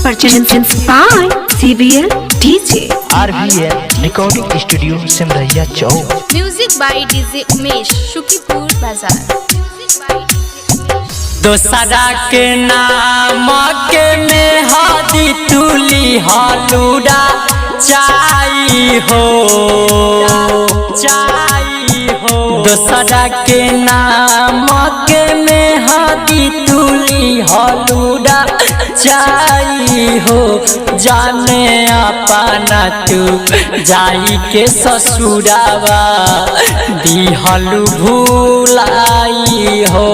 Purchased by CBL DJ RBL Recording Studio Simraiya Chowk. Music by DJ Umesh Shukipur Bazar. दोसरा के नाम के में हादी तुली हलुड़ा चाई हो दोसरा के नाम के में हादी तुली हलुड़ा चाई हो जाने अपना तू जाई के ससुरावा दिहलु भूलाई हो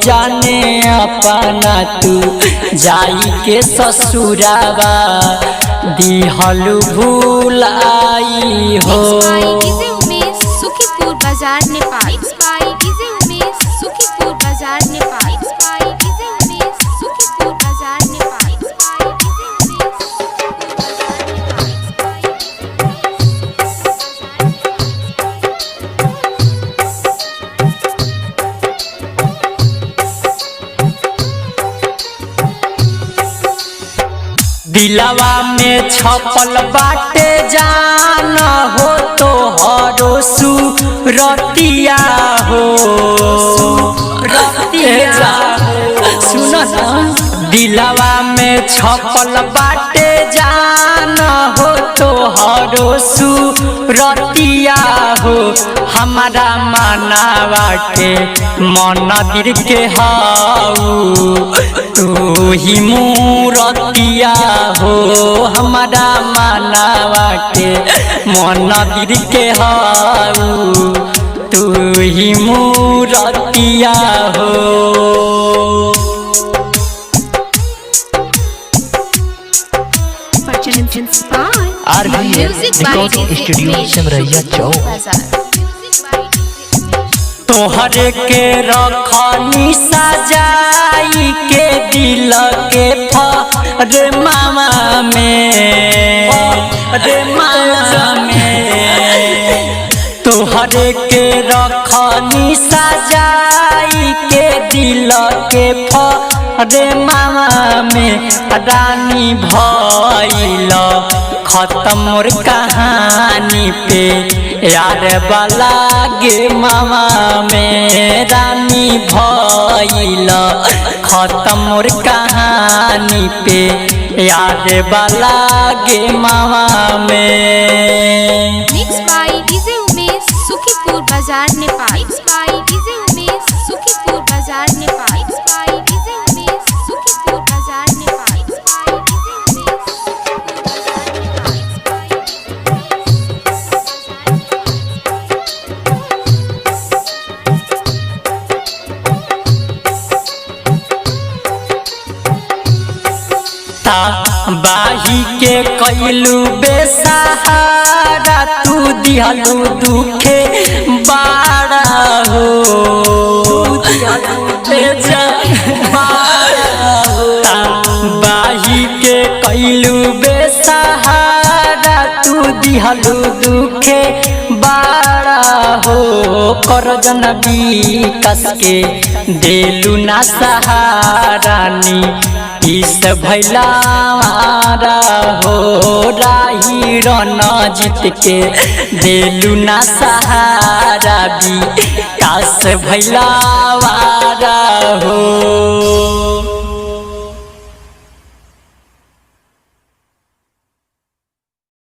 जाने अपना तू जाई के ससुरावा दिहलु भूलाई हो। DJ Umesh Shukipur Bazar Nepal. DJ Umesh Shukipur Bazar Nepal. DJ Umesh Shukipur Bazar Nepal. दिलवा में छपल बाटे जान हो तो हरो सुरतिया हो सुनो ना दिलवा में छपल बाटे जान हो तो हरो सुरतिया हो हमारा मनावा के मंदिर के हाउ तू ही मूरतिया हो हमारा मनावा के मंदिर के हाउ तू ही मूरतिया हो। Purchased by RBL Recording Studio Simraiya चौक। तोहरे के रखनी सजाई के दिल के रे मामा में तोहरे के रखनी सजाई के दिल के रे मामा में रानी भइल खत्म मोर कहानी पे यार वाला गे मामा में रानी भइल खत्म मोर कहानी पे यार वाला गे मामा में। Mix by DJ Umesh Shukipur Bazar Nepal. DJ Umesh Shukipur Bazar Nepal. DJ Umesh Shukipur Bazar Nepal. बाही के कैलू बेसहारा तू दिहलू दुखे बाड़ा हो बाही के कैलू बेसहारा तू दिहलू दुखे बाड़ा हो कर जन विकास के देलू ना सहारानी इस भैलावारा हो राही रन जीत के देलू ना सहारा भी कास भैलावारा हो।